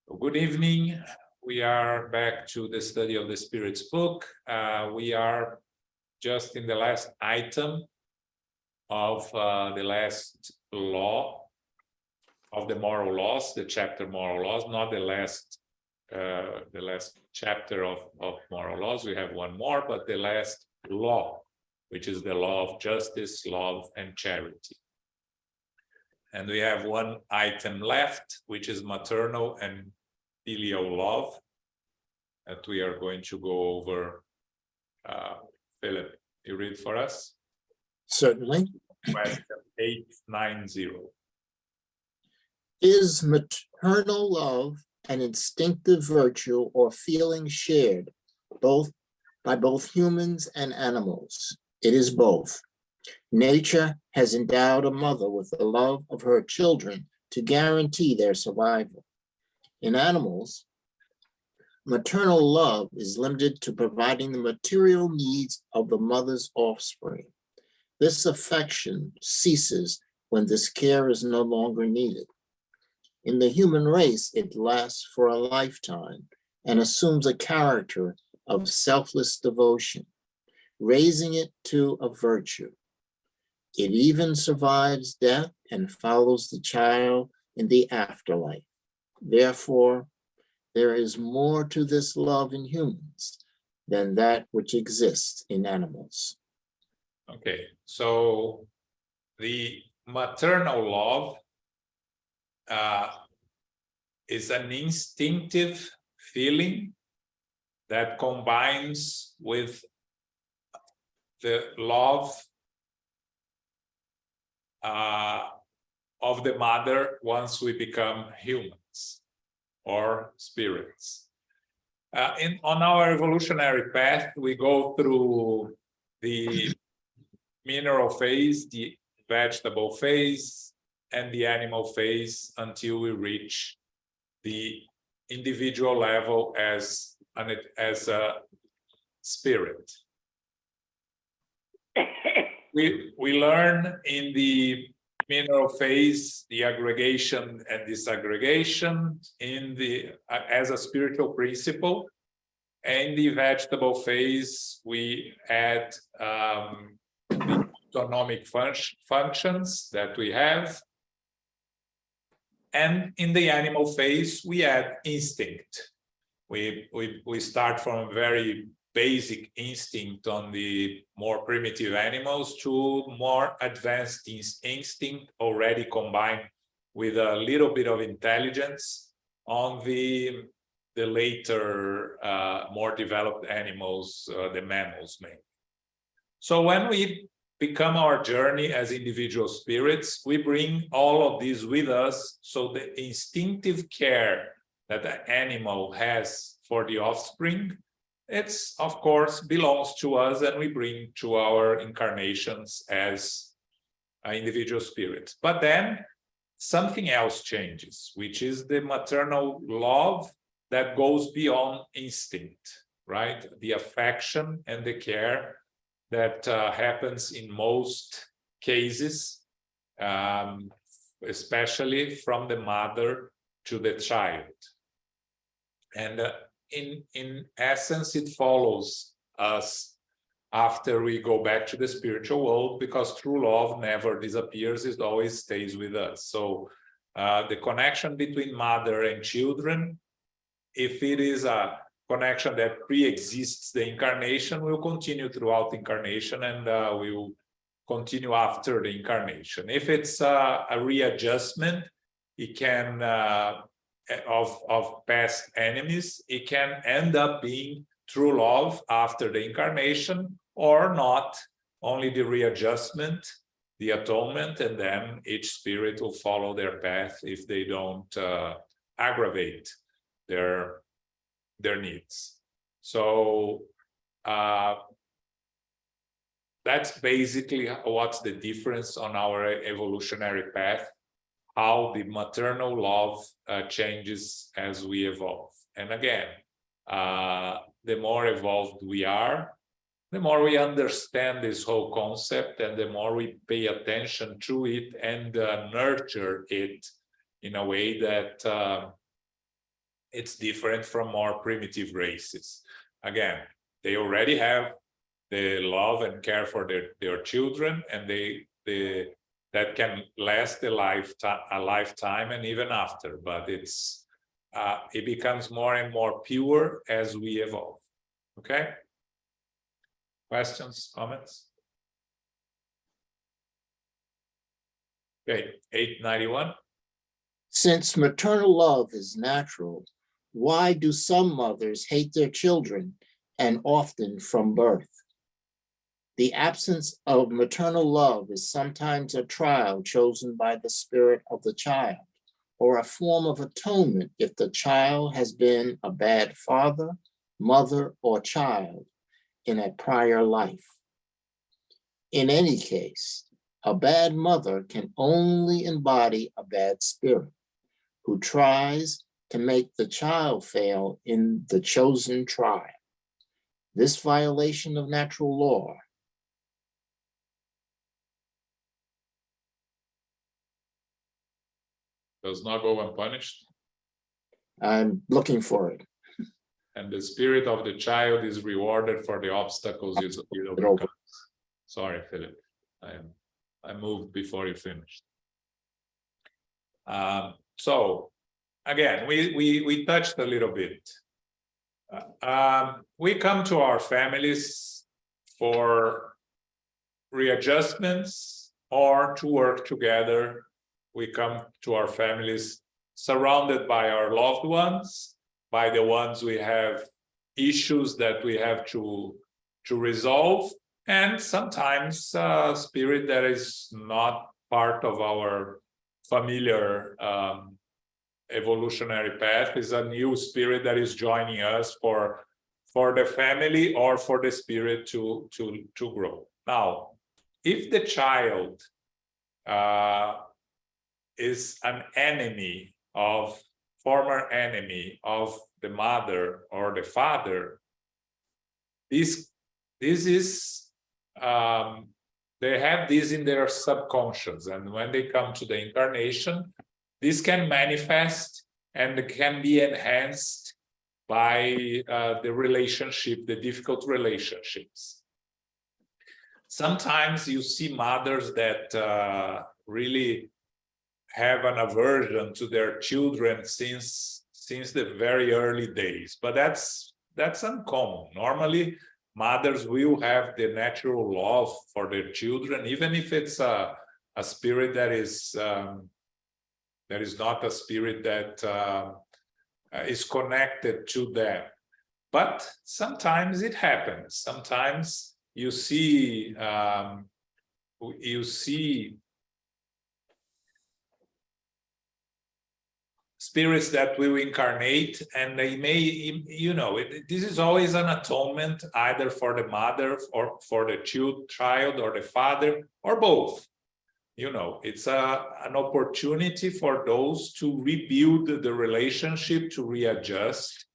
Good evening. We are back to the study of the Spirit's book. We are just in the last item of the last law of the moral laws, the chapter moral laws, not the last chapter of moral laws. We have one more, but the last law, which is the law of justice, love, and charity. And we have one item left, which is maternal and filial love, that we are going to go over. Philip, you read for us? Certainly. Question 890. Is maternal love an instinctive virtue or feeling shared by both humans and animals? It is both. Nature has endowed a mother with the love of her children to guarantee their survival. In animals, maternal love is limited to providing the material needs of the mother's offspring. This affection ceases when this care is no longer needed. In the human race, it lasts for a lifetime and assumes a character of selfless devotion, raising it to a virtue. It even survives death and follows the child in the afterlife. Therefore, there is more to this love in humans than that which exists in animals. Okay, so the maternal love is an instinctive feeling that combines with the love of the mother once we become humans or spirits. On our evolutionary path, we go through the mineral phase, the vegetable phase, and the animal phase until we reach the individual level as a spirit. We learn in the mineral phase the aggregation and disaggregation as a spiritual principle. In the vegetable phase, we add the autonomic functions that we have. And in the animal phase, we add instinct. We start from a very basic instinct on the more primitive animals to more advanced instinct already combined with a little bit of intelligence on the later, more developed animals, the mammals mainly. So when we become our journey as individual spirits, we bring all of these with us. So the instinctive care that the animal has for the offspring, it's of course belongs to us, and we bring to our incarnations as individual spirits. But then something else changes, which is the maternal love that goes beyond instinct, right? The affection and the care that happens in most cases, especially from the mother to the child. And in essence, it follows us after we go back to the spiritual world, because true love never disappears, it always stays with us. So the connection between mother and children, if it is a connection that pre-exists the incarnation, will continue throughout the incarnation, and will continue after the incarnation. If it's a readjustment, it can of past enemies, it can end up being true love after the incarnation, or not, only the readjustment, the atonement, and then each spirit will follow their path if they don't aggravate their needs. So that's basically what's the difference on our evolutionary path, how the maternal love changes as we evolve. And again, the more evolved we are, the more we understand this whole concept, and the more we pay attention to it and nurture it in a way that it's different from more primitive races. Again, they already have the love and care for their children, and that can last a lifetime and even after, but it becomes more and more pure as we evolve. Okay? Questions, comments? Okay, 891. Since maternal love is natural, why do some mothers hate their children, and often from birth? The absence of maternal love is sometimes a trial chosen by the spirit of the child, or a form of atonement if the child has been a bad father, mother, or child in a prior life. In any case, a bad mother can only embody a bad spirit who tries to make the child fail in the chosen trial. This violation of natural law does not go unpunished. I'm looking for it. And the spirit of the child is rewarded for the obstacles it overcomes. Sorry, Philip. I moved before you finished. So again, we touched a little bit. We come to our families for readjustments or to work together. We come to our families surrounded by our loved ones, by the ones we have issues that we have to resolve, and sometimes spirit that is not part of our familiar evolutionary path is a new spirit that is joining us for the family or for the spirit to grow. Now, if the child is an former enemy of the mother or the father, this is they have this in their subconscious, and when they come to the incarnation, this can manifest and can be enhanced by the difficult relationships. Sometimes you see mothers that really have an aversion to their children since the very early days, but that's uncommon. Normally, mothers will have the natural love for their children, even if it's a spirit that is not a spirit that is connected to them. But sometimes it happens. Sometimes you see spirits that will incarnate, and they may, this is always an atonement, either for the mother or for the child or the father or both. It's an opportunity for those to rebuild the relationship, to readjust.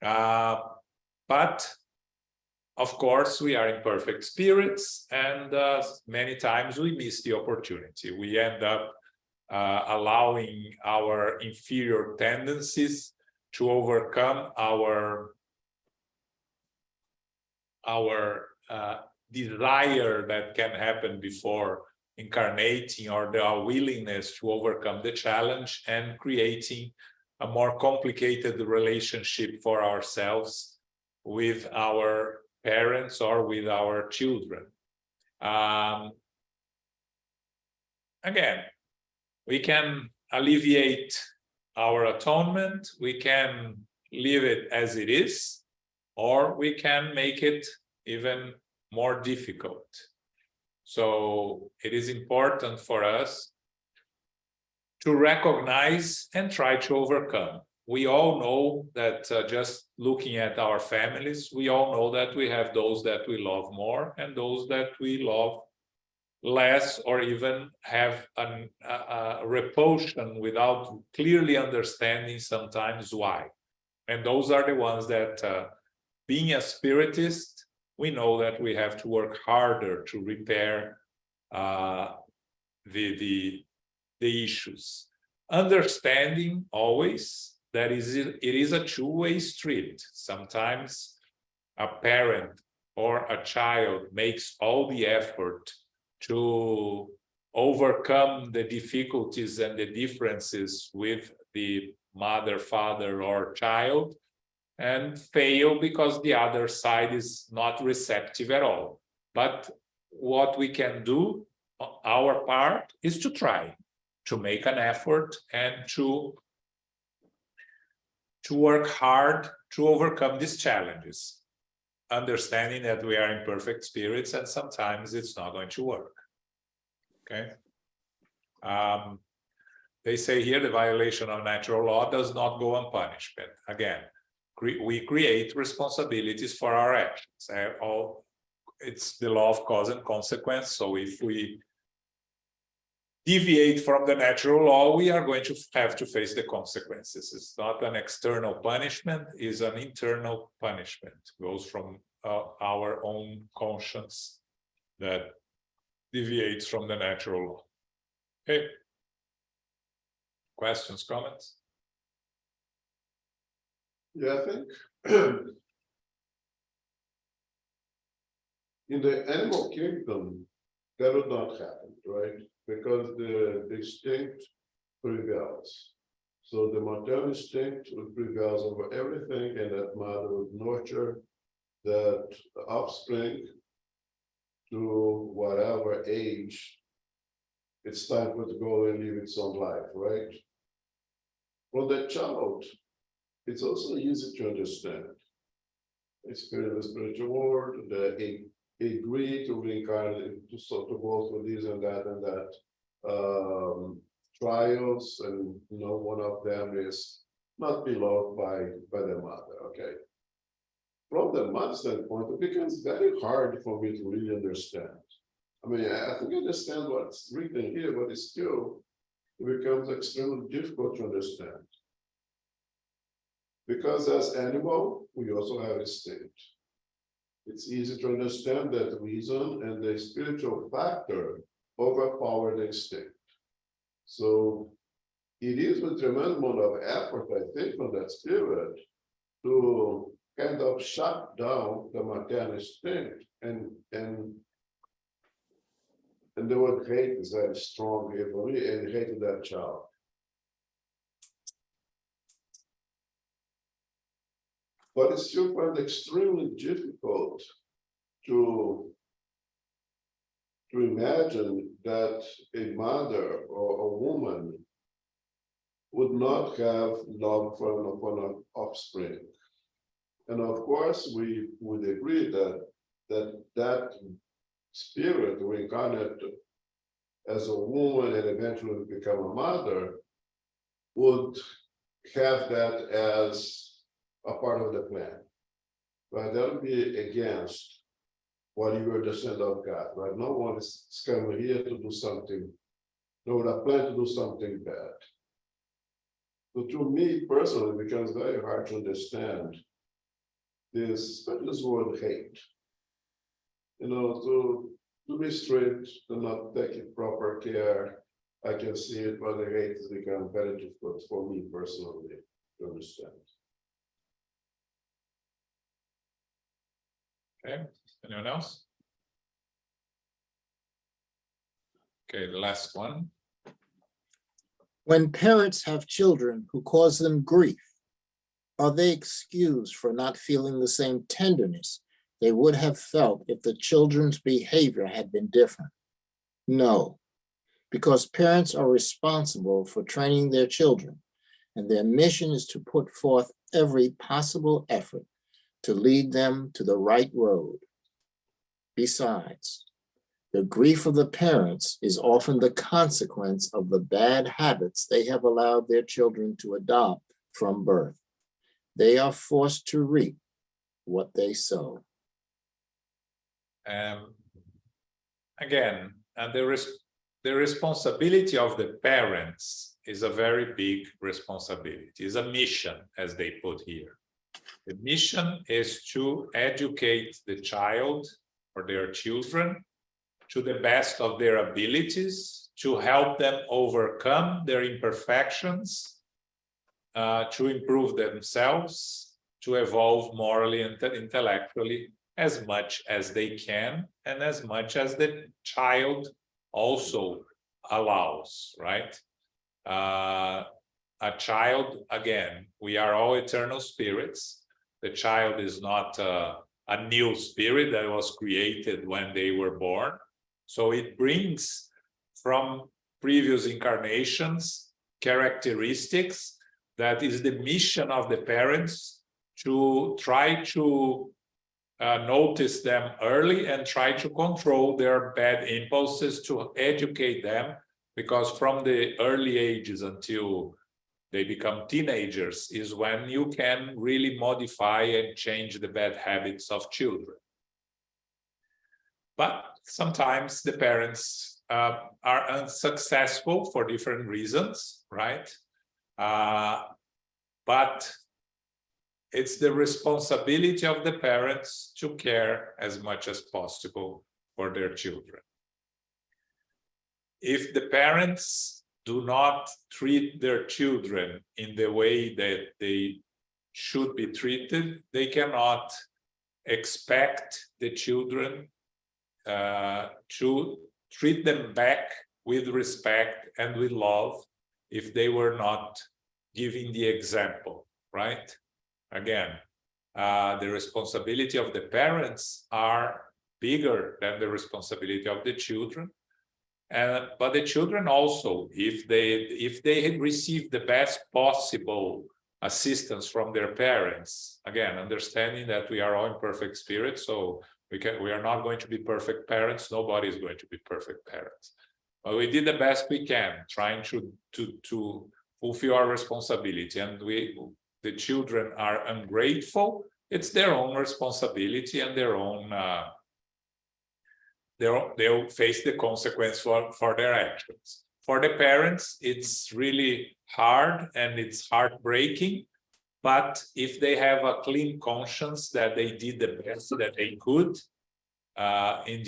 But of course, we are imperfect spirits, and many times we miss the opportunity. We end up allowing our inferior tendencies to overcome our desire that can happen before incarnating, or our willingness to overcome the challenge, and creating a more complicated relationship for ourselves with our parents or with our children. Again, we can alleviate our atonement, we can leave it as it is, or we can make it even more difficult. So it is important for us to recognize and try to overcome. We all know that just looking at our families, we all know that we have those that we love more and those that we love less, or even have a repulsion without clearly understanding sometimes why. And those are the ones that, being a spiritist, we know that we have to work harder to repair the issues. Understanding always that it is a two-way street. Sometimes a parent or a child makes all the effort to overcome the difficulties and the differences with the mother, father, or child, and fail because the other side is not receptive at all. But what we can do, our part, is to try to make an effort and to work hard to overcome these challenges, understanding that we are imperfect spirits and sometimes it's not going to work. Okay. They say here the violation of natural law does not go unpunished. But again, we create responsibilities for our actions. It's the law of cause and consequence. So if we deviate from the natural law, we are going to have to face the consequences. It's not an external punishment, it's an internal punishment. It goes from our own conscience that deviates from the natural law. Okay. Questions, comments? Yeah, I think in the animal kingdom, that would not happen, right? Because the instinct prevails. So the maternal instinct prevails over everything, and that mother would nurture that offspring to whatever age it's time for it to go and live its own life, right? For the child, it's also easy to understand. Experience the spiritual world, they agree to reincarnate, to go through this and that trials, and one of them is not beloved by the mother. Okay. From the mother standpoint, it becomes very hard for me to really understand. I mean, I think I understand what's written here, but it's still, it becomes extremely difficult to understand. Because as animal, we also have instinct. It's easy to understand that reason and the spiritual factor overpower the instinct. So it is a tremendous amount of effort, I think, from that spirit to kind of shut down the maternal instinct, and the word hate is very strong here for me, and hate that child. But it's still quite extremely difficult to imagine that a mother or a woman would not have love for an offspring. And of course, we would agree that spirit reincarnate as a woman and eventually become a mother would have that as a part of the plan, right? That would be against what you are the descendant of God, right? No one is coming here to do something, no one has planned to do something bad. So to me personally, it becomes very hard to understand this, especially this word hate. To be straight, to not take proper care, I can see it, but the hate has become very difficult for me personally to understand. Okay, anyone else? Okay, the last one. When parents have children who cause them grief, are they excused for not feeling the same tenderness they would have felt if the children's behavior had been different? No, because parents are responsible for training their children, and their mission is to put forth every possible effort to lead them to the right road. Besides, the grief of the parents is often the consequence of the bad habits they have allowed their children to adopt from birth. They are forced to reap what they sow. Again, and the responsibility of the parents is a very big responsibility. It's a mission, as they put here. The mission is to educate the child or their children to the best of their abilities, to help them overcome their imperfections, to improve themselves, to evolve morally and intellectually as much as they can, and as much as the child also allows, right? A child, again, we are all eternal spirits. The child is not a new spirit that was created when they were born. So it brings from previous incarnations characteristics that is the mission of the parents to try to notice them early and try to control their bad impulses, to educate them, because from the early ages until they become teenagers is when you can really modify and change the bad habits of children. But sometimes the parents are unsuccessful for different reasons, right? But it's the responsibility of the parents to care as much as possible for their children. If the parents do not treat their children in the way that they should be treated, they cannot expect the children to treat them back with respect and with love if they were not giving the example, right? Again, the responsibility of the parents are bigger than the responsibility of the children. But the children also, if they had received the best possible assistance from their parents, again, understanding that we are all imperfect spirits, so we are not going to be perfect parents. Nobody is going to be perfect parents. But we did the best we can, trying to fulfill our responsibility. And the children are ungrateful. It's their own responsibility and their own. They'll face the consequence for their actions. For the parents, it's really hard and it's heartbreaking. But if they have a clean conscience that they did the best that they could in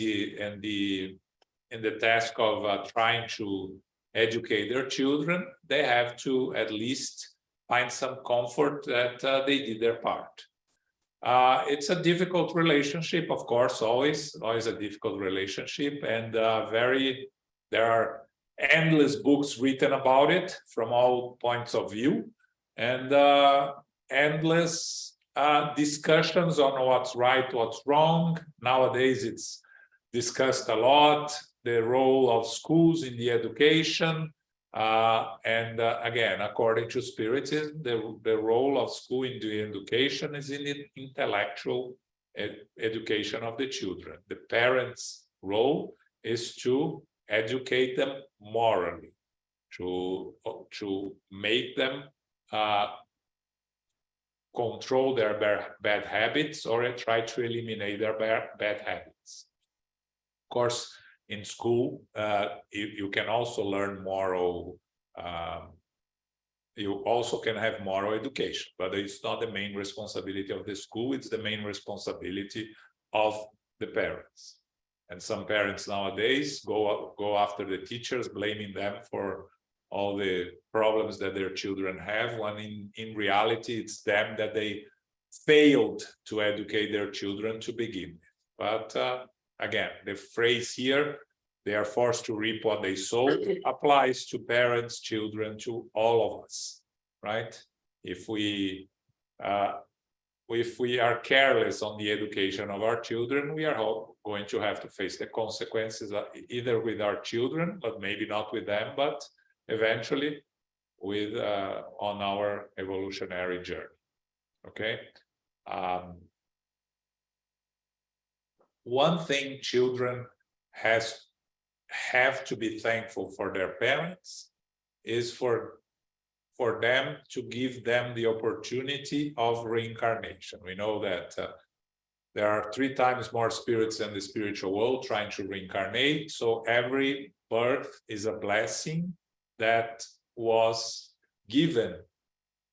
the task of trying to educate their children, they have to at least find some comfort that they did their part. It's a difficult relationship, of course, always a difficult relationship, and there are endless books written about it from all points of view, and endless discussions on what's right, what's wrong. Nowadays, it's discussed a lot, the role of schools in the education. Again, according to Spiritism, the role of school in the education is in the intellectual education of the children. The parents' role is to educate them morally, to make them control their bad habits or try to eliminate their bad habits. Of course, in school, you can also learn moral, you also can have moral education, but it's not the main responsibility of the school, it's the main responsibility of the parents. And some parents nowadays go after the teachers, blaming them for all the problems that their children have, when in reality, it's them that they failed to educate their children to begin with. But again, the phrase here, they are forced to reap what they sow, applies to parents, children, to all of us, right? If we are careless on the education of our children, we are going to have to face the consequences either with our children, but maybe not with them, but eventually with on our evolutionary journey. Okay. One thing children have to be thankful for their parents is for them to give them the opportunity of reincarnation. We know that there are 3 times more spirits in the spiritual world trying to reincarnate. So every birth is a blessing that was given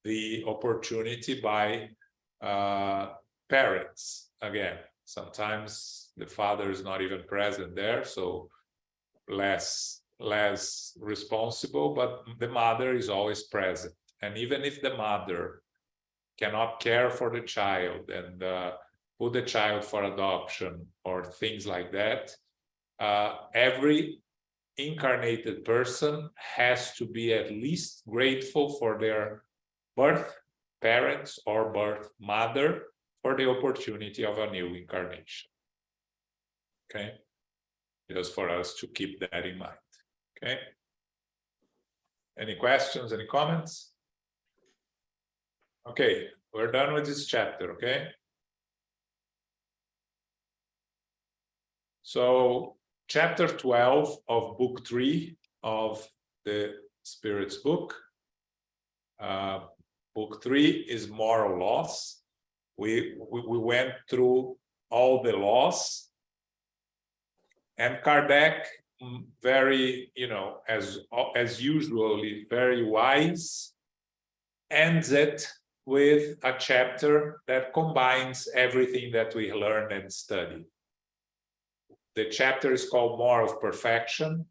the opportunity by parents. Again, sometimes the father is not even present there, so less responsible, but the mother is always present. and even if the mother cannot care for the child and put the child for adoption or things like that, every incarnated person has to be at least grateful for their birth parents or birth mother for the opportunity of a new incarnation. Okay, just for us to keep that in mind. Okay, any questions, any comments? Okay, we're done with this chapter. Okay, so chapter 12 of book 3 of the Spirit's book. Book 3 is moral laws. We went through all the laws, and Kardec, very, as usually, very wise, ends it with a chapter that combines everything that we learn and study. The chapter is called More of Perfection.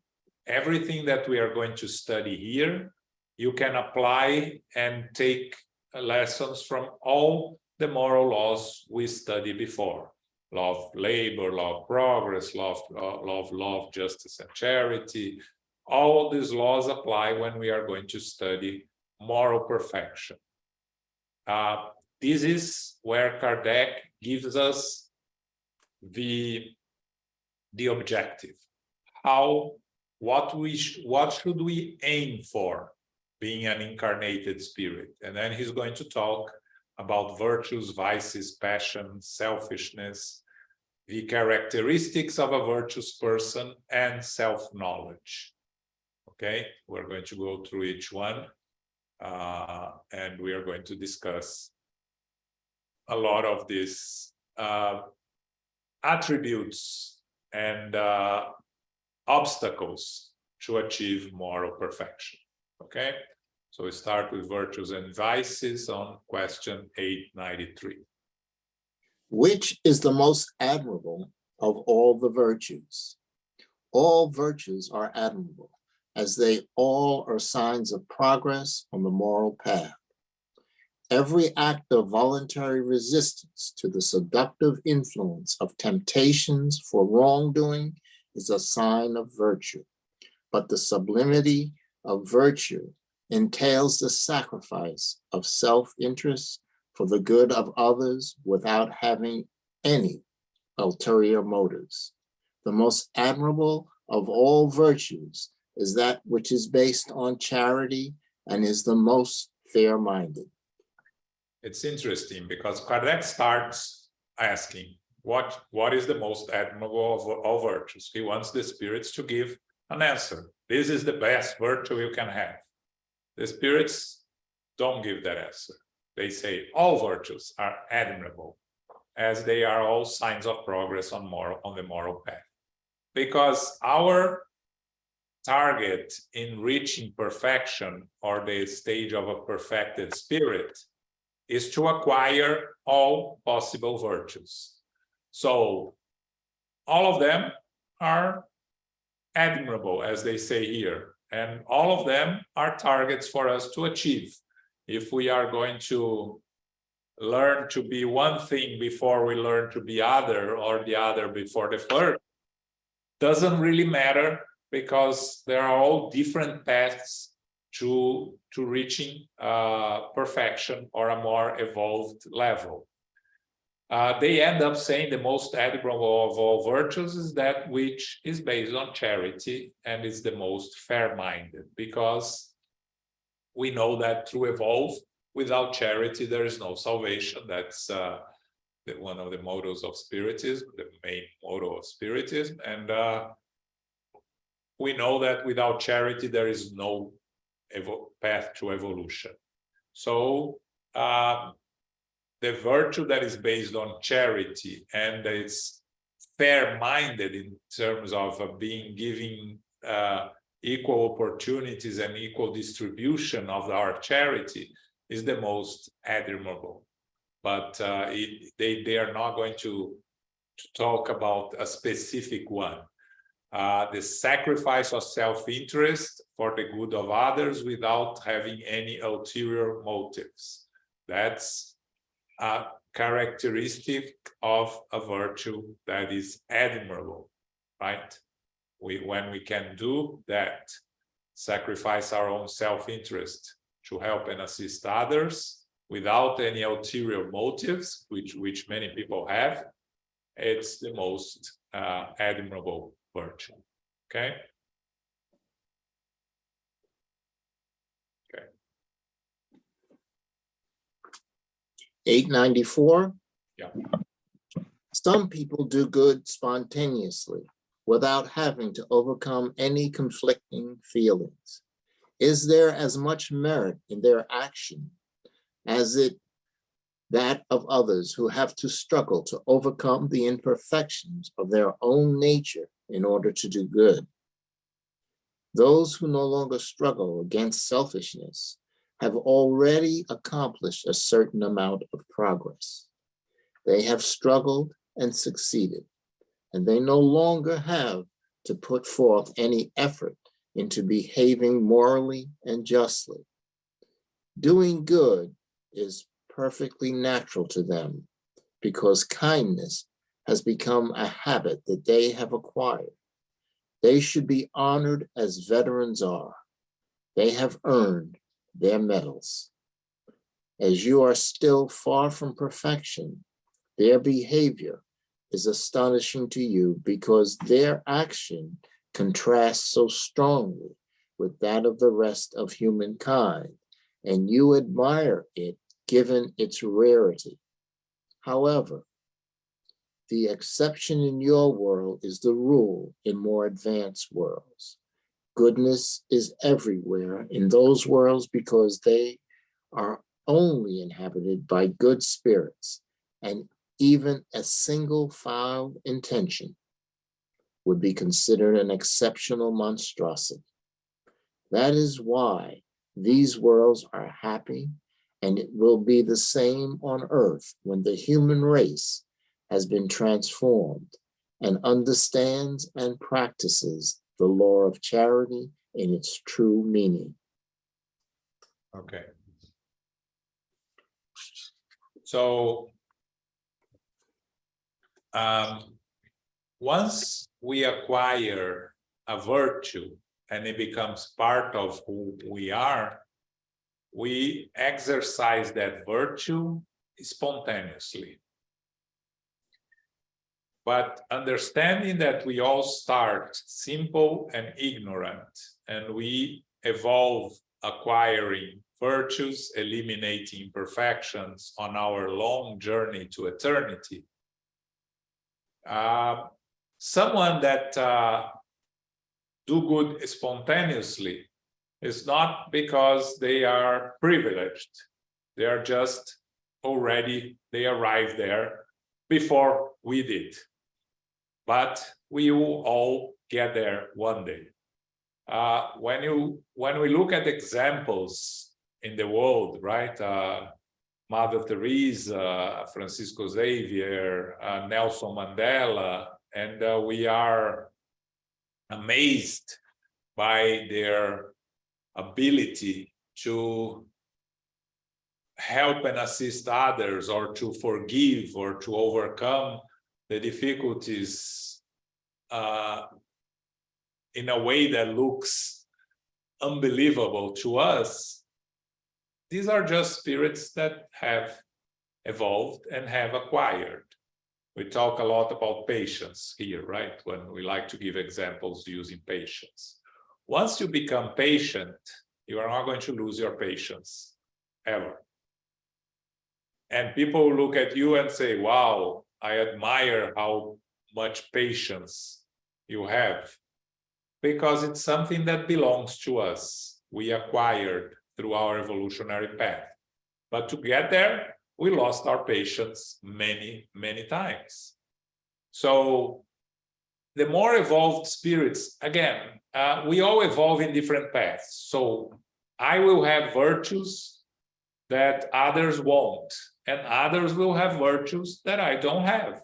Everything that we are going to study here, you can apply and take lessons from all the moral laws we studied before. Law of labor, law of progress, law of justice and charity. All these laws apply when we are going to study moral perfection. This is where Kardec gives us the objective. What should we aim for being an incarnated spirit? And then he's going to talk about virtues, vices, passion, selfishness, the characteristics of a virtuous person, and self-knowledge. Okay, we're going to go through each one, and we are going to discuss a lot of these attributes and obstacles to achieve moral perfection. Okay, so we start with virtues and vices on question 893. Which is the most admirable of all the virtues? All virtues are admirable, as they all are signs of progress on the moral path. Every act of voluntary resistance to the seductive influence of temptations for wrongdoing is a sign of virtue, but the sublimity of virtue entails the sacrifice of self-interest for the good of others without having any ulterior motives. The most admirable of all virtues is that which is based on charity and is the most fair-minded. It's interesting because Kardec starts asking, what is the most admirable of all virtues? He wants the spirits to give an answer. This is the best virtue you can have. The spirits don't give that answer. They say all virtues are admirable, as they are all signs of progress on the moral path. Because our target in reaching perfection, or the stage of a perfected spirit, is to acquire all possible virtues. So all of them are admirable, as they say here, and all of them are targets for us to achieve. If we are going to learn to be one thing before we learn to be other, or the other before the first, doesn't really matter, because there are all different paths to reaching perfection or a more evolved level. They end up saying the most admirable of all virtues is that which is based on charity and is the most fair-minded, because we know that to evolve without charity, there is no salvation. That's one of the mottos of Spiritism, the main motto of Spiritism. And we know that without charity, there is no path to evolution. So the virtue that is based on charity and that is fair-minded in terms of giving equal opportunities and equal distribution of our charity is the most admirable. But they are not going to talk about a specific one. the sacrifice of self-interest for the good of others without having any ulterior motives. That's a characteristic of a virtue that is admirable, right? When we can do that, sacrifice our own self-interest to help and assist others without any ulterior motives, which many people have, it's the most admirable virtue. Okay. 894. Yeah. Some people do good spontaneously without having to overcome any conflicting feelings. Is there as much merit in their action as that of others who have to struggle to overcome the imperfections of their own nature in order to do good? Those who no longer struggle against selfishness have already accomplished a certain amount of progress. They have struggled and succeeded, and they no longer have to put forth any effort into behaving morally and justly. Doing good is perfectly natural to them because kindness has become a habit that they have acquired. They should be honored as veterans are. They have earned their medals. As you are still far from perfection, their behavior is astonishing to you because their action contrasts so strongly with that of the rest of humankind, and you admire it given its rarity. However, the exception in your world is the rule in more advanced worlds. Goodness is everywhere in those worlds because they are only inhabited by good spirits, and even a single foul intention would be considered an exceptional monstrosity. That is why these worlds are happy, and it will be the same on earth when the human race has been transformed and understands and practices the law of charity in its true meaning. Okay. So once we acquire a virtue and it becomes part of who we are, we exercise that virtue spontaneously. But understanding that we all start simple and ignorant, and we evolve acquiring virtues, eliminating imperfections on our long journey to eternity. Someone that do good spontaneously is not because they are privileged. They are just already, they arrived there before we did. But we will all get there one day. When we look at examples in the world, right? Mother Teresa, Francisco Xavier, Nelson Mandela, and we are amazed by their ability to help and assist others, or to forgive, or to overcome the difficulties in a way that looks unbelievable to us. These are just spirits that have evolved and have acquired. We talk a lot about patience here, right? When we like to give examples using patience. Once you become patient, you are not going to lose your patience, ever. And people look at you and say, wow, I admire how much patience you have, because it's something that belongs to us. We acquired through our evolutionary path. But to get there, we lost our patience many, many times. So the more evolved spirits, again, we all evolve in different paths. So I will have virtues that others won't, and others will have virtues that I don't have.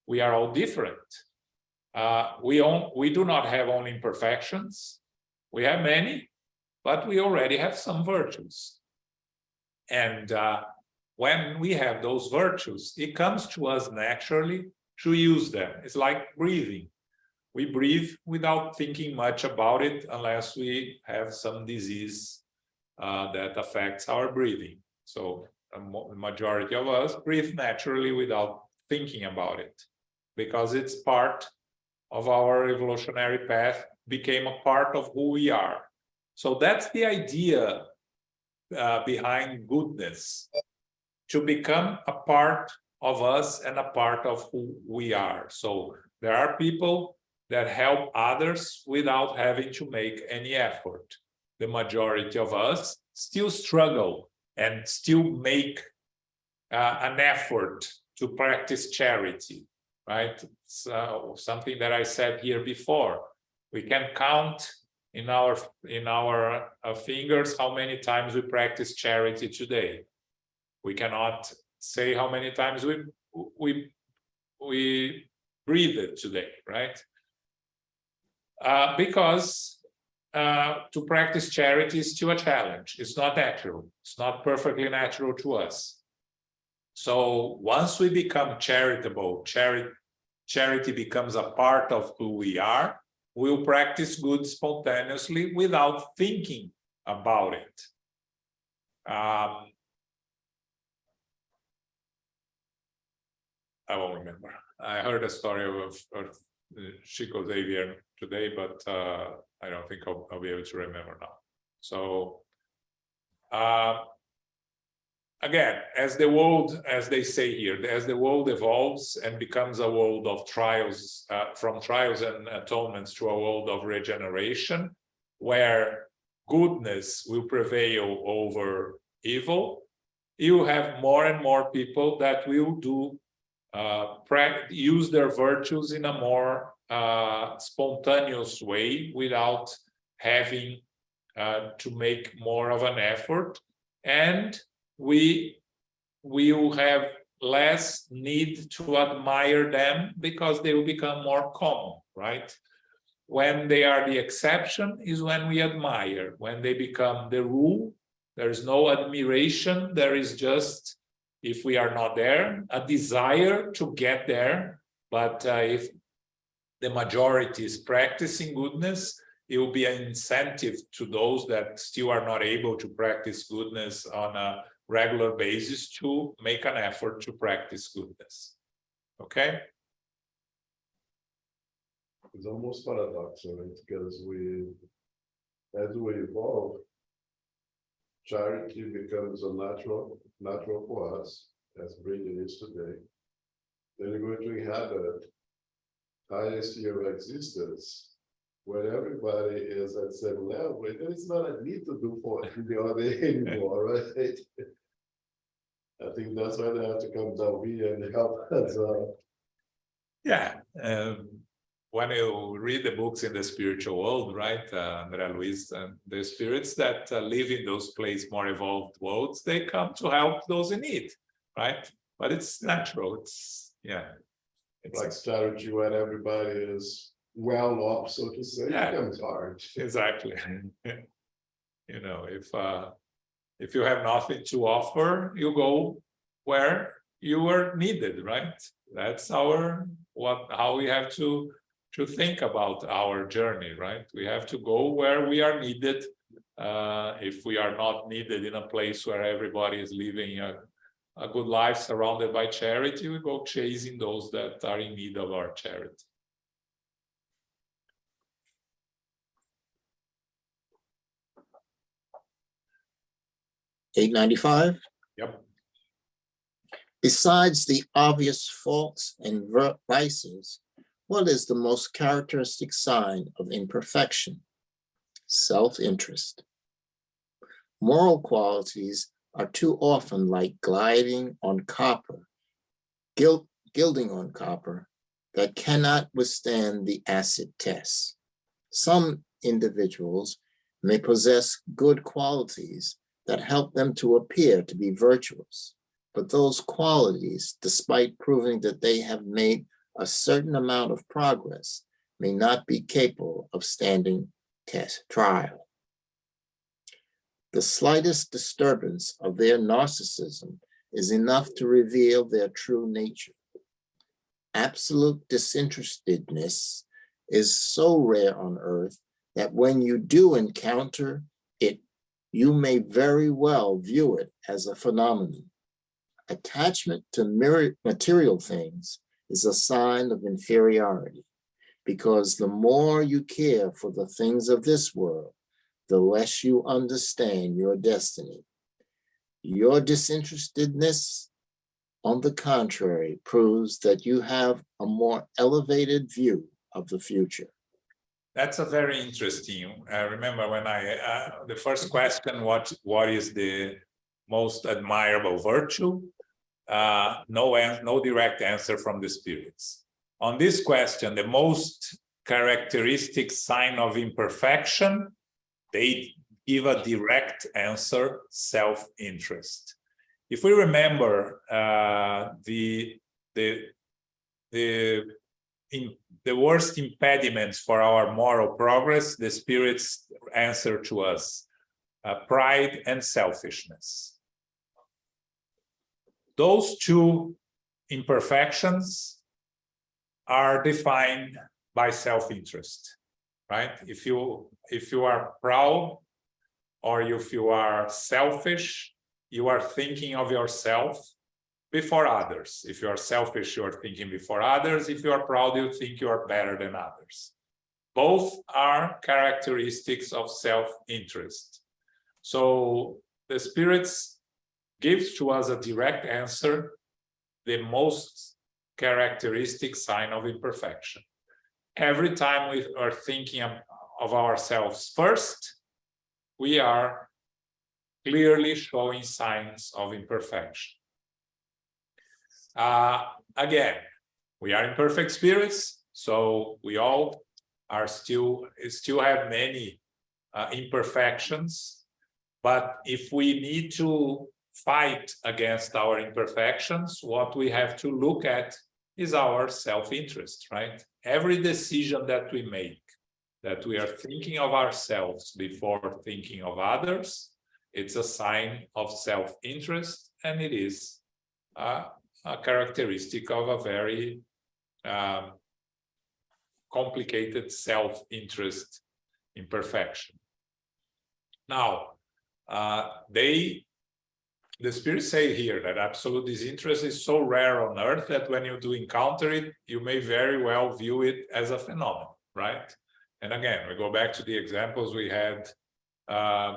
We are all different. we do not have only imperfections. We have many, but we already have some virtues. And when we have those virtues, it comes to us naturally to use them. It's like breathing. We breathe without thinking much about it unless we have some disease that affects our breathing. So the majority of us breathe naturally without thinking about it, because it's part of our evolutionary path, became a part of who we are. So that's the idea behind goodness, to become a part of us and a part of who we are. So there are people that help others without having to make any effort. The majority of us still struggle and still make an effort to practice charity, right? So something that I said here before, we can count in our fingers how many times we practice charity today. We cannot say how many times we breathe it today, right? Because to practice charity is still a challenge. It's not natural. It's not perfectly natural to us. So once we become charitable, charity becomes a part of who we are, we'll practice good spontaneously without thinking about it. I won't remember. I heard a story of Chico Xavier today, but I don't think I'll be able to remember now. So again, as the world, as they say here, as the world evolves and becomes a world of trials, from trials and atonements to a world of regeneration, where goodness will prevail over evil, you have more and more people that will do use their virtues in a more spontaneous way without having to make more of an effort, and we will have less need to admire them because they will become more common, right? When they are the exception is when we admire. When they become the rule, there is no admiration, there is just, if we are not there, a desire to get there. But if the majority is practicing goodness, it will be an incentive to those that still are not able to practice goodness on a regular basis to make an effort to practice goodness. Okay? It's almost paradoxical, right? Because as we evolve, charity becomes a natural for us, as breathing is today. Then we're going to inhabit highest year of existence, where everybody is at the same level, and it's not a need to do for the other anymore, right? I think that's why they have to come down here and help us out. Yeah. When you read the books in the spiritual world, right, André Luis, the spirits that live in those places, more evolved worlds, they come to help those in need, right? But it's natural. It's, yeah. It's like strategy when everybody is well off, so to say, Yeah. it becomes hard. Exactly. You know, if you have nothing to offer, you go where you are needed, right? That's how we have to think about our journey, right? We have to go where we are needed. If we are not needed in a place where everybody is living a good life surrounded by charity, we go chasing those that are in need of our charity. $8.95. Yep. Besides the obvious faults and vices, what is the most characteristic sign of imperfection? Self-interest. Moral qualities are too often like gliding on copper, gilding on copper that cannot withstand the acid test. Some individuals may possess good qualities that help them to appear to be virtuous, but those qualities, despite proving that they have made a certain amount of progress may not be capable of standing trial. The slightest disturbance of their narcissism is enough to reveal their true nature. Absolute disinterestedness is so rare on earth that when you do encounter it, you may very well view it as a phenomenon. Attachment to material things is a sign of inferiority, because the more you care for the things of this world, the less you understand your destiny. Your disinterestedness, on the contrary, proves that you have a more elevated view of the future. That's a very interesting. I remember when the first question, what is the most admirable virtue? No direct answer from the spirits. On this question, the most characteristic sign of imperfection, they give a direct answer: self-interest. If we remember the worst impediments for our moral progress, the spirits answer to us: pride and selfishness. Those two imperfections are defined by self-interest, right? If you are proud, or if you are selfish, you are thinking of yourself before others. If you are selfish, you are thinking before others. If you are proud, you think you are better than others. Both are characteristics of self-interest. So the spirits gives to us a direct answer, the most characteristic sign of imperfection. Every time we are thinking of ourselves first, we are clearly showing signs of imperfection. Again, we are imperfect spirits, so we all are still have many imperfections. But if we need to fight against our imperfections, what we have to look at is our self-interest, right? Every decision that we make, that we are thinking of ourselves before thinking of others, it's a sign of self-interest, and it is a characteristic of a very complicated self-interest imperfection. Now, the spirits say here that absolute disinterest is so rare on earth that when you do encounter it, you may very well view it as a phenomenon, right? And again, we go back to the examples we had,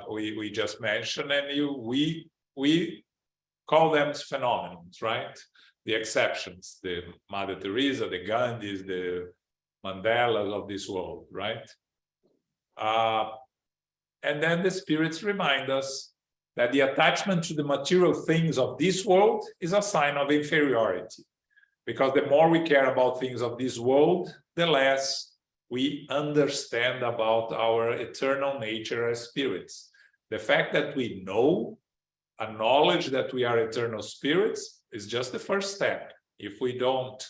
we just mentioned, and we call them phenomenons, right? The exceptions, the Mother Teresa, the Gandhis, the Mandelas of this world, right? And then the spirits remind us that the attachment to the material things of this world is a sign of inferiority. Because the more we care about things of this world, the less we understand about our eternal nature as spirits. The fact that we know, acknowledge that we are eternal spirits is just the first step. If we don't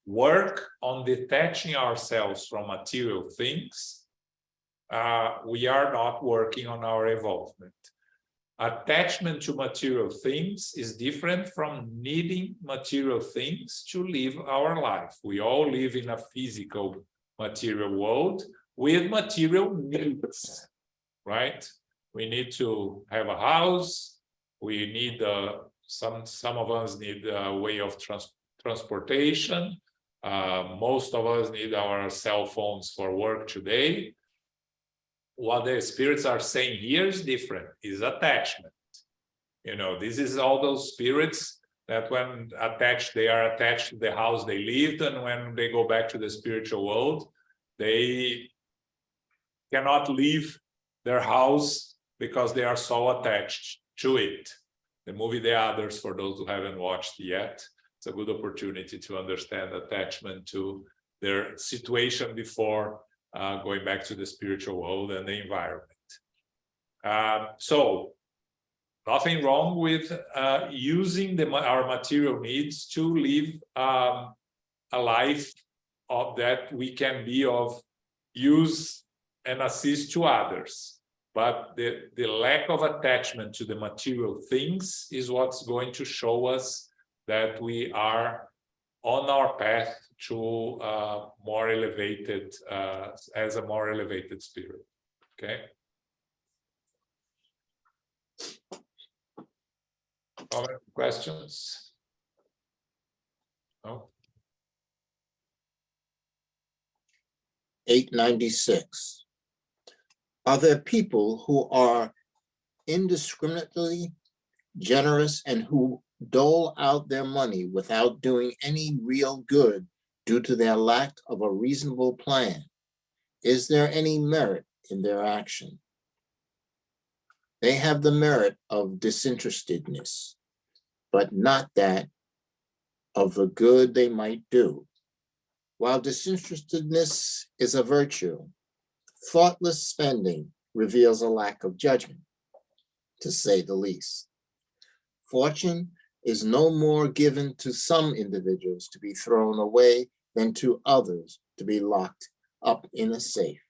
work on detaching ourselves from material things, we are not working on our evolvement. Attachment to material things is different from needing material things to live our life. We all live in a physical material world with material needs, right? We need to have a house. We need some of us need a way of transportation. Most of us need our cell phones for work today. What the spirits are saying here is different, is attachment. You know, this is all those spirits that when attached, they are attached to the house they lived, and when they go back to the spiritual world, they cannot leave their house because they are so attached to it. The movie The Others, for those who haven't watched yet, it's a good opportunity to understand attachment to their situation before going back to the spiritual world and the environment. So nothing wrong with using our material needs to live a a life of that we can be of use and assist to others. But the lack of attachment to the material things is what's going to show us that we are on our path to more elevated, as a more elevated spirit. Okay. Other questions? No. 896. Are there people who are indiscriminately generous and who dole out their money without doing any real good due to their lack of a reasonable plan? Is there any merit in their action? They have the merit of disinterestedness, but not that of the good they might do. While disinterestedness is a virtue, thoughtless spending reveals a lack of judgment, to say the least. Fortune is no more given to some individuals to be thrown away than to others to be locked up in a safe.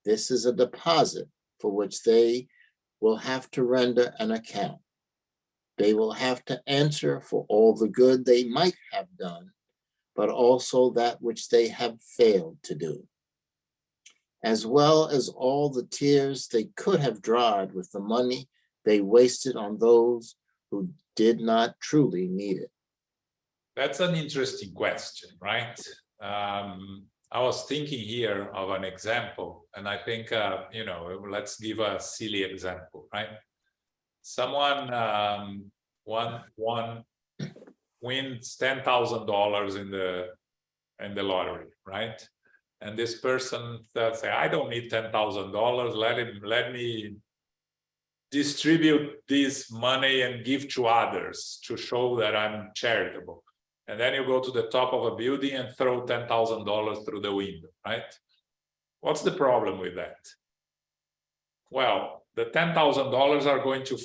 This is a deposit for which they will have to render an account. They will have to answer for all the good they might have done, but also that which they have failed to do, as well as all the tears they could have dried with the money they wasted on those who did not truly need it. That's an interesting question, right? I was thinking here of an example, and I think, let's give a silly example, right? Someone wins $10,000 in the lottery, right? And this person says, I don't need $10,000. Let me distribute this money and give to others to show that I'm charitable. And then you go to the top of a building and throw $10,000 through the window, right? What's the problem with that? Well, the $10,000 are going to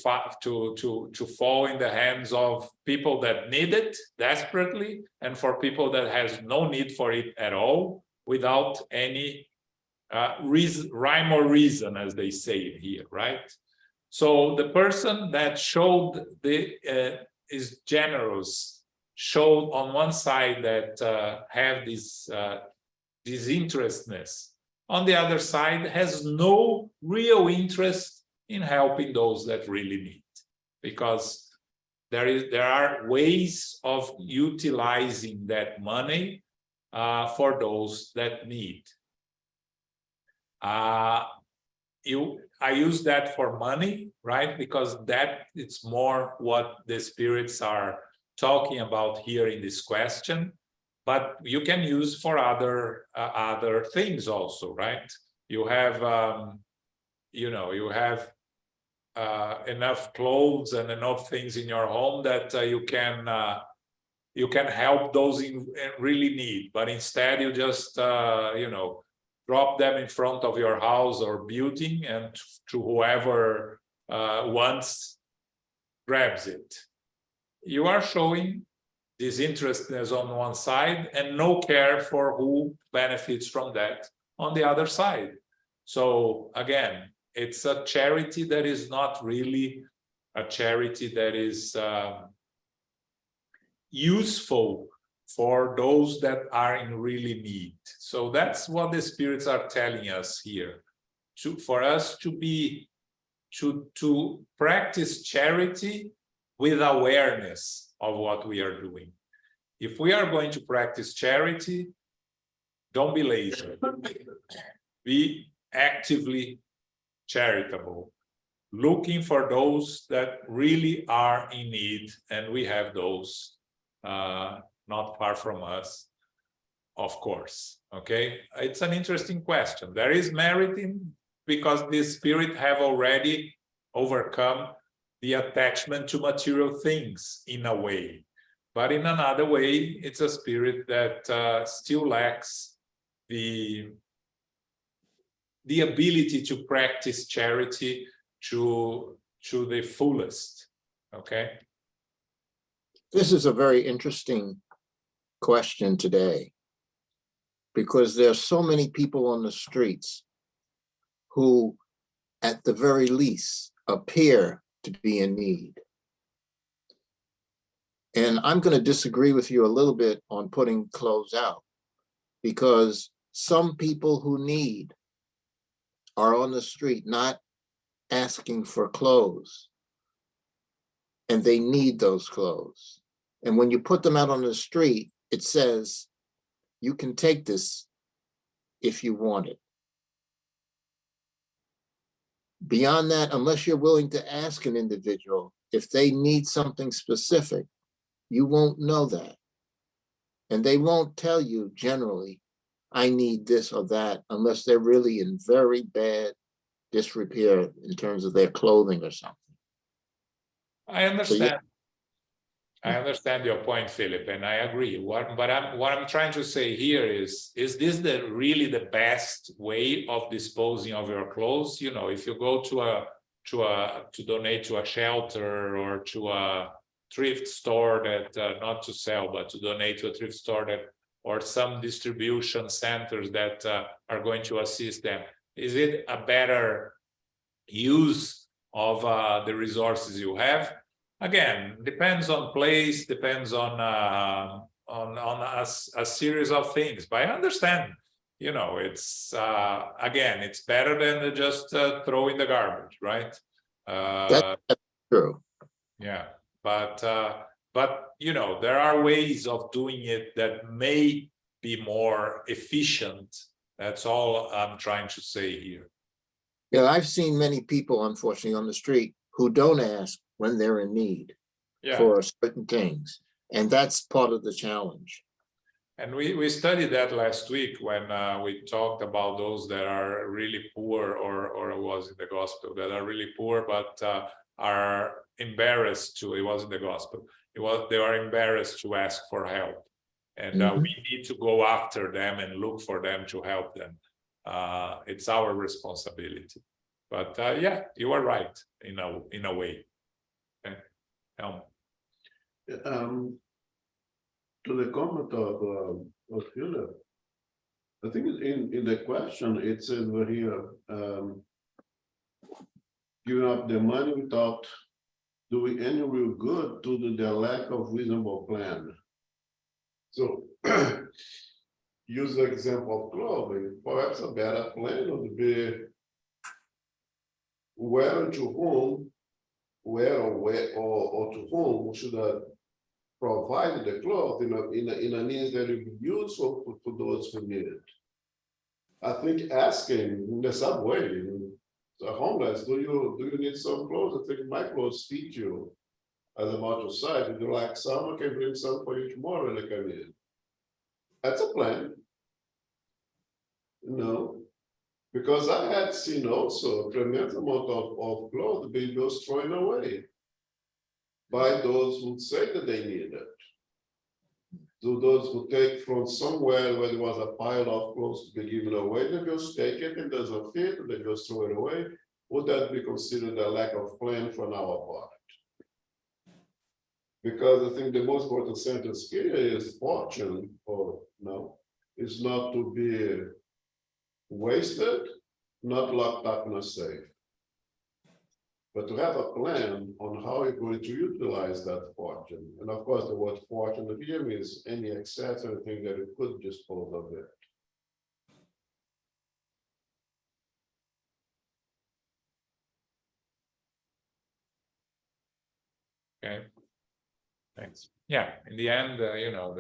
fall in the hands of people that need it desperately, and for people that has no need for it at all, without any rhyme or reason, as they say here, right? So the person that showed is generous, showed on one side that have this disinterestedness. On the other side, has no real interest in helping those that really need, because there are ways of utilizing that money for those that need. I use that for money, right? Because that it's more what the spirits are talking about here in this question, but you can use for other things also, right? You have enough clothes and enough things in your home that you can help those in really need, but instead you just drop them in front of your house or building, and to whoever wants grabs it. You are showing disinterestedness on one side and no care for who benefits from that on the other side. So again, it's a charity that is not really a charity that is useful for those that are in really need. So that's what the spirits are telling us here. For us to practice charity with awareness of what we are doing. If we are going to practice charity, don't be lazy. Be actively charitable, looking for those that really are in need, and we have those not far from us, of course. Okay, it's an interesting question. There is merit in, because the spirit have already overcome the attachment to material things in a way, but in another way, it's a spirit that still lacks the ability to practice charity to the fullest. Okay. This is a very interesting question today, because there are so many people on the streets who, at the very least, appear to be in need. And I'm going to disagree with you a little bit on putting clothes out, because some people who need are on the street not asking for clothes, and they need those clothes. And when you put them out on the street, it says, you can take this if you want it. Beyond that, unless you're willing to ask an individual if they need something specific, you won't know that. And they won't tell you generally, I need this or that, unless they're really in very bad disrepair in terms of their clothing or something. I understand. So, yeah. I understand your point, Philip, and I agree. What I'm trying to say here is this really the best way of disposing of your clothes? You know, if you go to donate to a shelter or to a thrift store that not to sell, but to donate to a thrift store that, or some distribution centers that are going to assist them, is it a better use of the resources you have? Again, depends on place, depends on a series of things. But I understand, you know, it's again, it's better than just throw in the garbage, right? That's true. Yeah, but you know, there are ways of doing it that may be more efficient. That's all I'm trying to say here. Yeah, I've seen many people, unfortunately, on the street who don't ask when they're in need for certain things. And that's part of the challenge. And we studied that last week when we talked about those that are really poor, or it was in the gospel, that are really poor, but are embarrassed to, it wasn't the gospel, they are embarrassed to ask for help. And we need to go after them and look for them to help them. It's our responsibility. But yeah, you are right in a way. Okay. To the comment of Philip, I think in the question it says over here, giving up the money without doing any real good due to the lack of reasonable plan. So use the example of clothing. Perhaps a better plan would be where and to whom, or to whom should I provide the cloth in a means that it would be useful for those who need it. I think asking in the subway, the homeless, do you need some clothes? I think my clothes fit you. As I'm outside, if you like some, I can bring some for you tomorrow when I come in. That's a plan. You know, because I had seen also a tremendous amount of clothes being just thrown away by those who say that they need it. To those who take from somewhere where there was a pile of clothes to be given away, they just take it and doesn't fit, they just throw it away. Would that be considered a lack of plan from our part? Because I think the most important sentence here is fortune, or no, is not to be wasted, not locked up in a safe. But to have a plan on how you're going to utilize that fortune. And of course, the word fortune here means any excess or anything that it could dispose of it. Okay, thanks. Yeah, in the end, you know,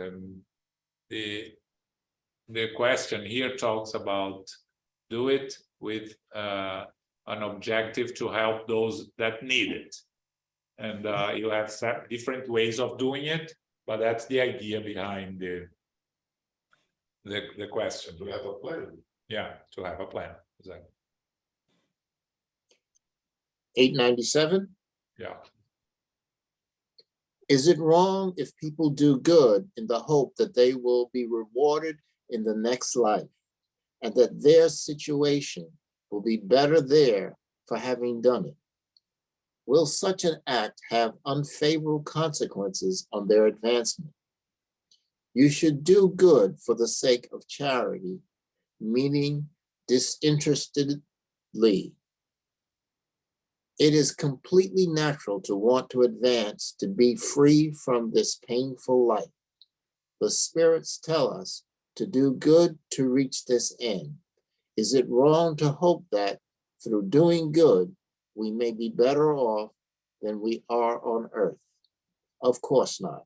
the question here talks about do it with an objective to help those that need it. And you have different ways of doing it, but that's the idea behind the question. To have a plan. Yeah, to have a plan, exactly. 897. Yeah. Is it wrong if people do good in the hope that they will be rewarded in the next life, and that their situation will be better there for having done it? Will such an act have unfavorable consequences on their advancement? You should do good for the sake of charity, meaning disinterestedly. It is completely natural to want to advance, to be free from this painful life. The spirits tell us to do good to reach this end. Is it wrong to hope that through doing good, we may be better off than we are on earth? Of course not.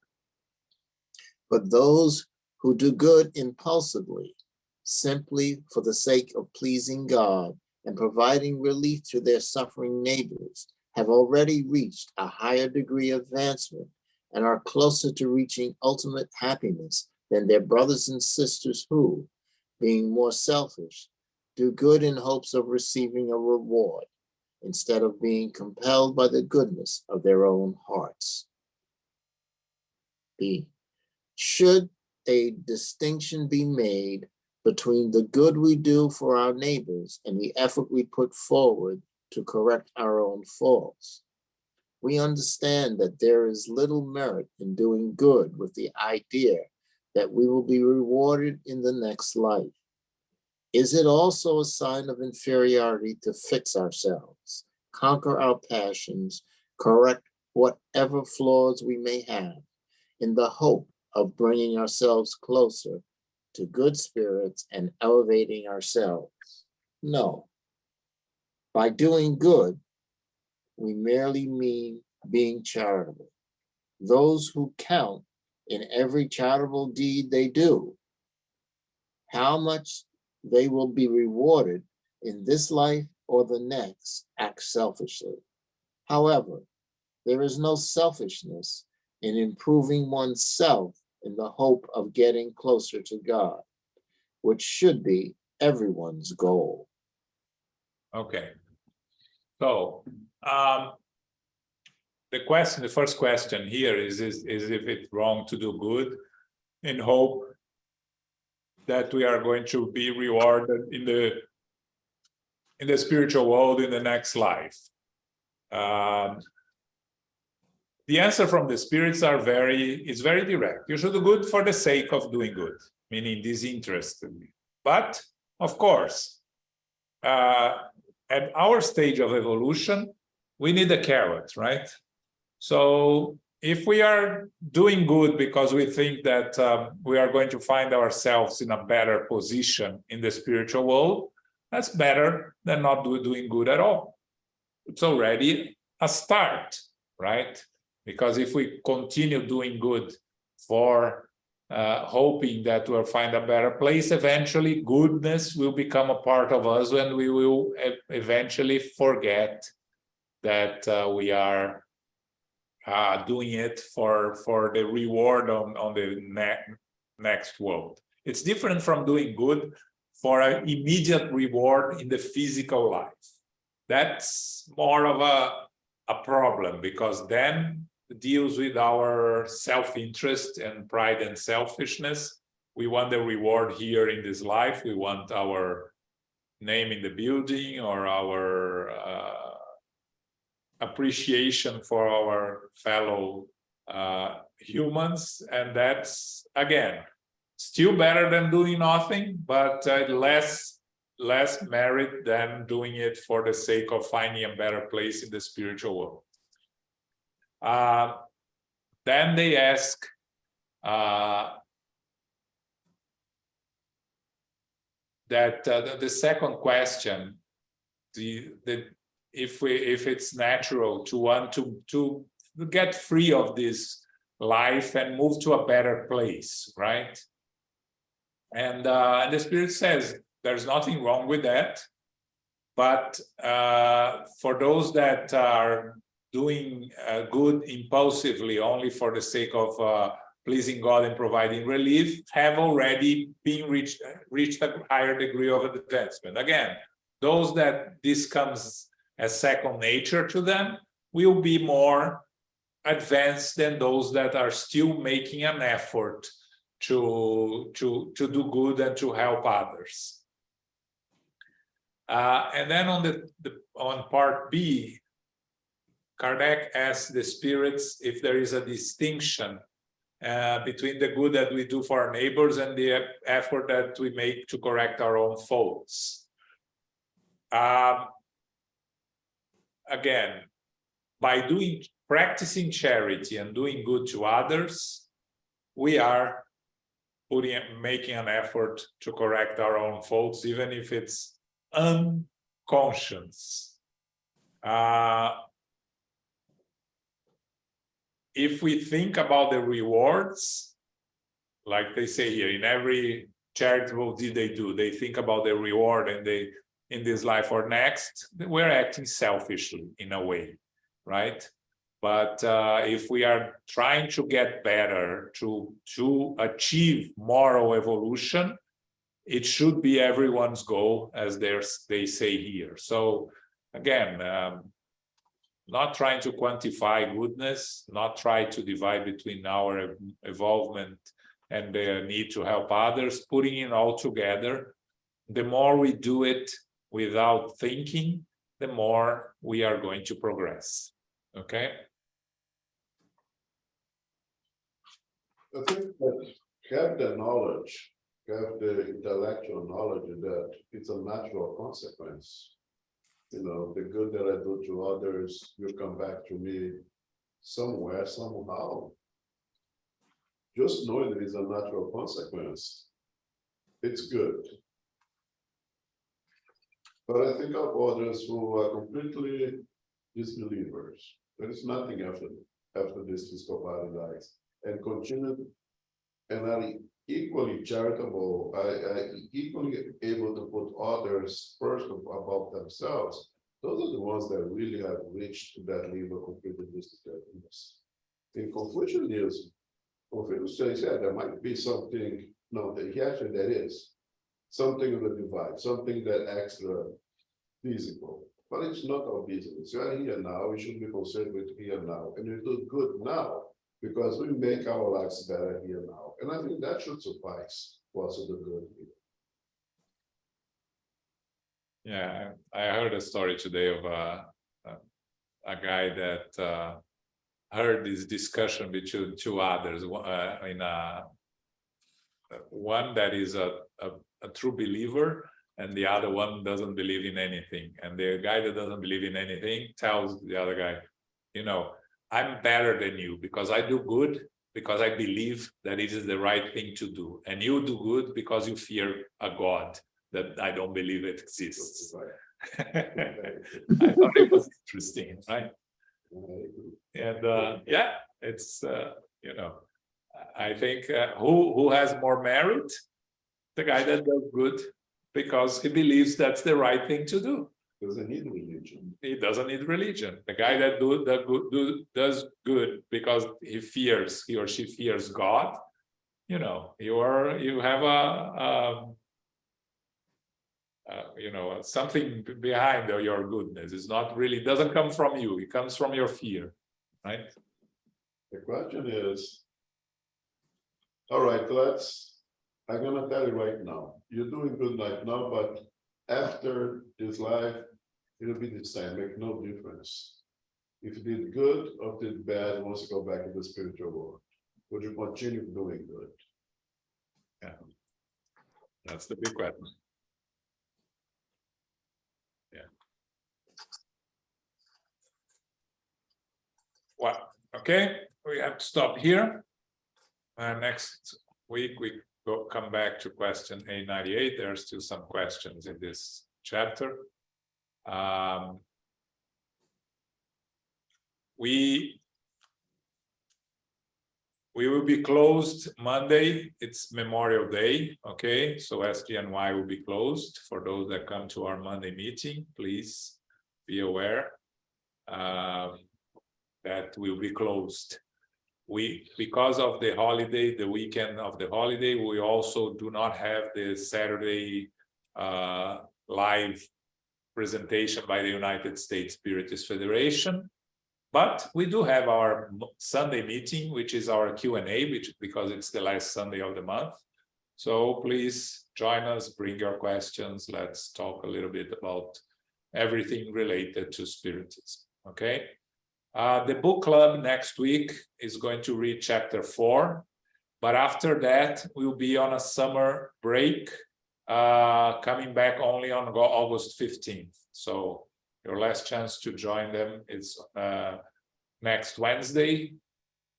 But those who do good impulsively, simply for the sake of pleasing God and providing relief to their suffering neighbors, have already reached a higher degree of advancement and are closer to reaching ultimate happiness than their brothers and sisters who, being more selfish, do good in hopes of receiving a reward instead of being compelled by the goodness of their own hearts. B. Should a distinction be made between the good we do for our neighbors and the effort we put forward to correct our own faults? We understand that there is little merit in doing good with the idea that we will be rewarded in the next life. Is it also a sign of inferiority to fix ourselves, conquer our passions, correct whatever flaws we may have, in the hope of bringing ourselves closer to good spirits and elevating ourselves? No. By doing good, we merely mean being charitable. Those who count in every charitable deed they do, how much they will be rewarded in this life or the next, act selfishly. However, there is no selfishness in improving oneself in the hope of getting closer to God, which should be everyone's goal. Okay. So the first question here is if it's wrong to do good in hope that we are going to be rewarded in the spiritual world in the next life. The answer from the spirits is very direct. You should do good for the sake of doing good, meaning disinterestedly. But of course, at our stage of evolution, we need a carrot, right? So if we are doing good because we think that we are going to find ourselves in a better position in the spiritual world, that's better than not doing good at all. It's already a start, right? Because if we continue doing good for hoping that we'll find a better place, eventually goodness will become a part of us, and we will eventually forget that we are doing it for the reward on the next world. It's different from doing good for an immediate reward in the physical life. That's more of a problem, because then it deals with our self-interest and pride and selfishness. We want the reward here in this life. We want our name in the building or our appreciation for our fellow humans, and that's, again, still better than doing nothing, but less merit than doing it for the sake of finding a better place in the spiritual world. Then they ask that the second question, if it's natural to want to get free of this life and move to a better place, right? And the Spirit says there's nothing wrong with that, but for those that are doing good impulsively only for the sake of pleasing God and providing relief, have already been reached a higher degree of advancement. Again, those that this comes as second nature to them will be more advanced than those that are still making an effort to do good and to help others. And then on part B, Kardec asks the spirits if there is a distinction between the good that we do for our neighbors and the effort that we make to correct our own faults. Again, by practicing charity and doing good to others, we are making an effort to correct our own faults, even if it's unconscious. If we think about the rewards, like they say here, in every charitable deed they do, they think about the reward and they, in this life or next, we're acting selfishly in a way, right? But if we are trying to get better, to achieve moral evolution, it should be everyone's goal, as they say here. So again, not trying to quantify goodness, not try to divide between our involvement and the need to help others, putting it all together. The more we do it without thinking, the more we are going to progress. Okay? I think that have the knowledge, have the intellectual knowledge that it's a natural consequence. You know, the good that I do to others will come back to me somewhere, somehow. Just knowing that it's a natural consequence, it's good. But I think of others who are completely disbelievers. There is nothing after this physical body dies, and continue and are equally charitable, equally able to put others first above themselves. Those are the ones that really have reached that level of complete disinterestedness. In Confucianism, Confucius says, yeah, there might be something, no, actually there is something of the divine, something that extra physical, but it's not our business. You are here now, we should be concerned with here now, and we do good now because we make our lives better here now. And I think that should suffice for us to do good here. Yeah, I heard a story today of a guy that heard this discussion between two others, one that is a true believer and the other one doesn't believe in anything. And the guy that doesn't believe in anything tells the other guy, you know, I'm better than you because I do good, because I believe that it is the right thing to do. And you do good because you fear a God that I don't believe it exists. I thought it was interesting, right? And yeah, it's, you know, I think who has more merit? The guy that does good because he believes that's the right thing to do. Doesn't need religion. He doesn't need religion. The guy that does good because he or she fears God. You know, you have you know, something behind your goodness. It's not really, doesn't come from you. It comes from your fear, right? The question is, all right, I'm gonna tell you right now, you're doing good right now, but after this life, it'll be the same, make no difference. If you did good or did bad, once you go back to the spiritual world, would you continue doing good? Yeah, that's the big question. Yeah. Well, okay, we have to stop here. Next week we come back to question 898. There are still some questions in this chapter. We will be closed Monday. It's Memorial Day, okay? So SGNY will be closed. For those that come to our Monday meeting, please be aware that will be closed. Because of the holiday, the weekend of the holiday, we also do not have the Saturday live presentation by the United States Spiritist Federation. But we do have our Sunday meeting, which is our Q&A, because it's the last Sunday of the month. So please join us, bring your questions. Let's talk a little bit about everything related to Spiritism, okay? The book club next week is going to read chapter 4, But after that, we'll be on a summer break, coming back only on August 15th. So your last chance to join them is next Wednesday.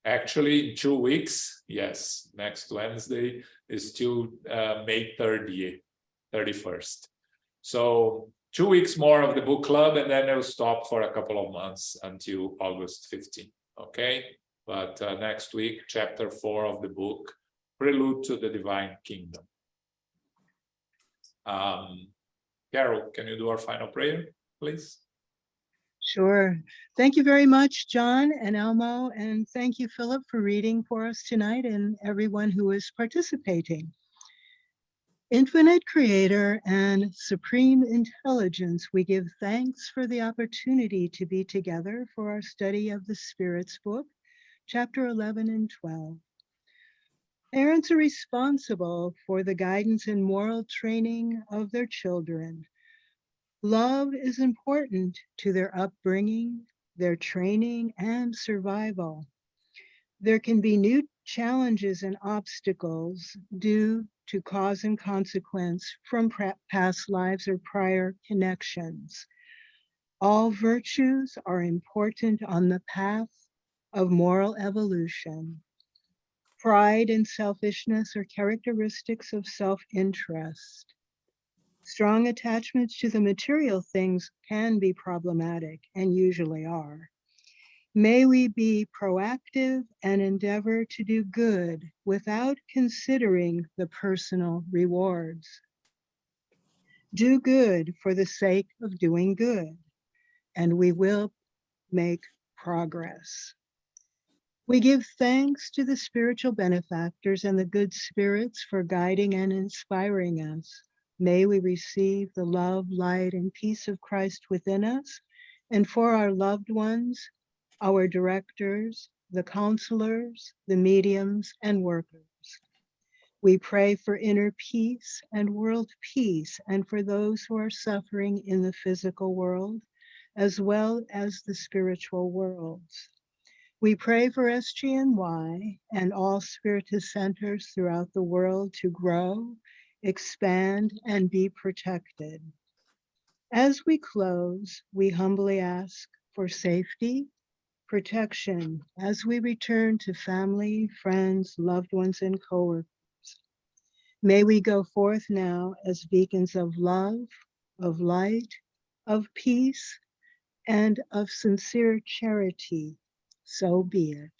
Actually, in 2 weeks, yes, next Wednesday is till May 31st. So 2 weeks more of the book club, and then it'll stop for a couple of months until August 15th, okay? But next week, chapter 4 of the book, Prelude to the Divine Kingdom. Carol, can you do our final prayer, please? Sure. Thank you very much, John and Elmo, and thank you, Philip, for reading for us tonight and everyone who is participating. Infinite Creator and Supreme Intelligence, we give thanks for the opportunity to be together for our study of the Spirit's book, chapter 11 and 12. Parents are responsible for the guidance and moral training of their children. Love is important to their upbringing, their training, and survival. There can be new challenges and obstacles due to cause and consequence from past lives or prior connections. All virtues are important on the path of moral evolution. Pride and selfishness are characteristics of self-interest. Strong attachments to the material things can be problematic and usually are. May we be proactive and endeavor to do good without considering the personal rewards. Do good for the sake of doing good, and we will make progress. We give thanks to the spiritual benefactors and the good spirits for guiding and inspiring us. May we receive the love, light, and peace of Christ within us, and for our loved ones, our directors, the counselors, the mediums, and workers. We pray for inner peace and world peace, and for those who are suffering in the physical world, as well as the spiritual worlds. We pray for SGNY and all Spiritist centers throughout the world to grow, expand, and be protected. As we close, we humbly ask for safety, protection as we return to family, friends, loved ones, and coworkers. May we go forth now as beacons of love, of light, of peace, and of sincere charity. So be it.